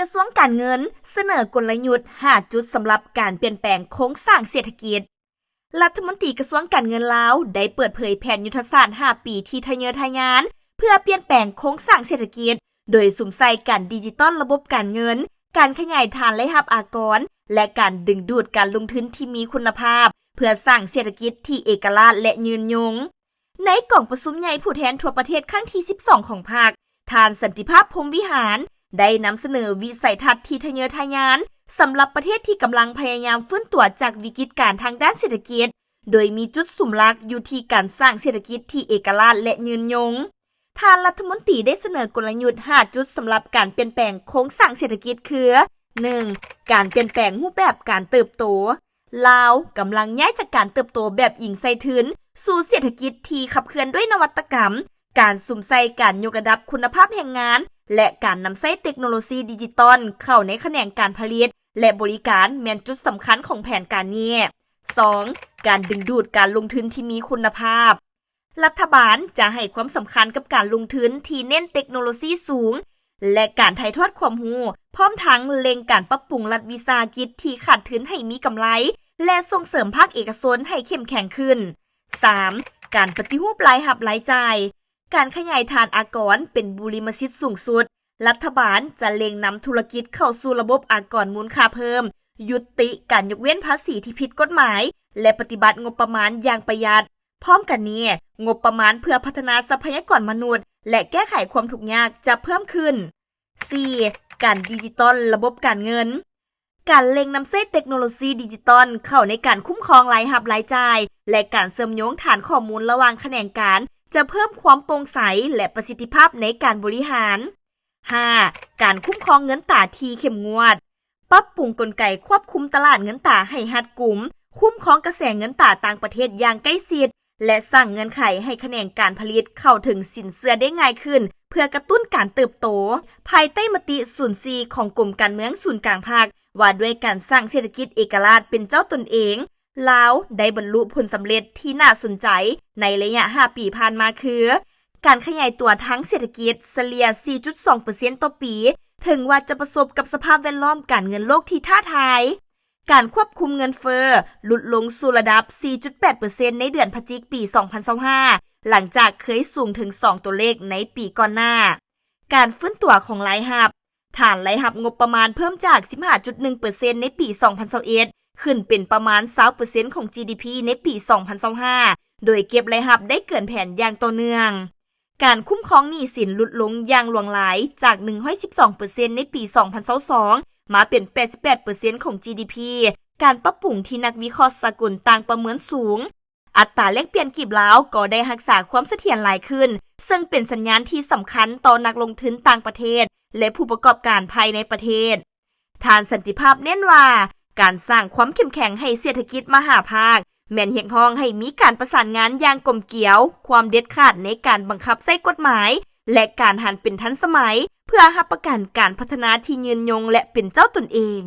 ระทรวงการเงินเสนอกลยุทธ์5จุดสำหรับการเปลี่ยนแปลงโครงสร้างเศรษฐกิจรัฐมนตรีกระทรวงการเงินลาวได้เปิดเผยแผนยุทธศาสตร์5ปีที่ทะเยอทะยานเพื่อเปลี่ยนแปลงโครงสร้างเศรษฐกิจโดยสุมใส่การดิจิตอลระบบการเงินการขยายฐานรายรับอากรและการดึงดูดการลงทุนที่มีคุณภาพเพื่อสร้างเศรษฐกิจที่เอกราชและยืนยงในกล่องประชุมใหญ่ผู้แทนทั่วประเทศครั้งที่12ของพรรคท่านสันติภาพพรหมวิหารได้นำเสนอวิสัยทัศน์ที่ทะเยอทะยานสำหรับประเทศที่กำลังพยายามฟื้นตัวจากวิกฤตการณ์ทางด้านเศรษฐกิจโดยมีจุดสุ่มหลักอยู่ที่การสร้างเศรษฐกิจที่เอกราชและยืนยงท่านรัฐมนตรีได้เสนอกลยุทธ์5จุดสำหรับการเปลี่ยนแปลงโครงสร้างเศรษฐกิจคือ 1. การเปลี่ยนแปลงรูปแบบการเติบโตลาวกำลังย้ายจากการเติบโตแบบอิงใส่ทุนสู่เศรษฐกิจที่ขับเคลื่อนด้วยนวัตกรรมการสุมใส่การยกระดับคุณภาพแรงงานและการนำใช้เทคโนโลยีดิจิตอลเข้าในแขนงการผลิตและบริการแม่นจุดสำคัญของแผนการนี้ 2. การดึงดูดการลงทุนที่มีคุณภาพรัฐบาลจะให้ความสำคัญกับการลงทุนที่เน้นเทคโนโลยีสูงและการถ่ายทอดความรู้พร้อมทั้งเล็งการปรับปรุงรัฐวิสาหกิจที่ขาดทุนให้มีกำไรและส่งเสริมภาคเอกชนให้เข้มแข็งขึ้น 3. การปฏิรูปรายรับรายจ่ายการขยายฐานอากรเป็นบุริมสิทธิ์สูงสุดรัฐบาลจะเล็งนำธุรกิจเข้าสู่ระบบอากรมูลค่าเพิ่มยุติการยกเว้นภาษีที่ผิดกฎหมายและปฏิบัติงบประมาณอย่างประหยัดพร้อมกันนี้งบประมาณเพื่อพัฒนาทรัพยากรมนุษย์และแก้ไขความทุกข์ยากจะเพิ่มขึ้น 4. การดิจิตอลระบบการเงินการเล็งนำใช้เทคโนโลยีดิจิตอลเข้าในการคุ้มครองรายรับรายจ่ายและการเชื่อมโยงฐานข้อมูลระหว่างแขนงการจะเพิ่มความโปร่งใสและประสิทธิภาพในการบริหาร 5. การคุ้มครองเงินตราที่เข้มงวดปรับปรุงกลไกควบคุมตลาดเงินตราให้รัดกุมคุ้มครองกระแสเงินตราต่างประเทศอย่างใกล้ชิดและสร้างเงื่อนไขให้แขนงการผลิตเข้าถึงสินเชื่อได้ง่ายขึ้นเพื่อกระตุ้นการเติบโตภายใต้มติ04ของกรมการเมืองศูนย์กลางภาคว่าด้วยการสร้างเศรษฐกิจเอกราชเป็นเจ้าตนเองลาวได้บรรลุผลสำเร็จที่น่าสนใจในระยะ5ปีผ่านมาคือการขยายตัวทั้งเศรษฐกิจเฉลี่ย 4.2% ต่อปีถึงว่าจะประสบกับสภาพแวดล้อมการเงินโลกที่ท้าทายการควบคุมเงินเฟ้อลดลงสู่ระดับ 4.8% ในเดือนพฤศจิกายนปี 2025หลังจากเคยสูงถึง2ตัวเลขในปีก่อนหน้าการฟื้นตัวของรายรับฐานรายรับงบประมาณเพิ่มจาก 15.1% ในปี 2021ขึ้นเป็นประมาณ 20% ของ GDP ในปี 2025โดยเก็บรายรับได้เกินแผนอย่างต่อเนื่องการคุ้มครองหนี้สินลดลงอย่างหลวงหลายจาก 112% ในปี 2022มาเป็น 88% ของ GDP การปรับปรุงที่นักวิเคราะห์สากลต่างประเมินสูงอัตราแลกเปลี่ยนกีบลาวก็ได้รักษาความเสถียรหลายขึ้นซึ่งเป็นสัญญาณที่สำคัญต่อนักลงทุนต่างประเทศและผู้ประกอบการภายในประเทศท่านสันติภาพเน้นว่าการสร้างความเข้มแข็งให้เศรษฐกิจมหาภาคแม่นเรียกร้องให้มีการประสานงานอย่างกลมเกลียวความเด็ดขาดในการบังคับใช้กฎหมายและการหันเป็นทันสมัยเพื่อรับประกันการพัฒนาที่ยืนยงและเป็นเจ้าตนเอง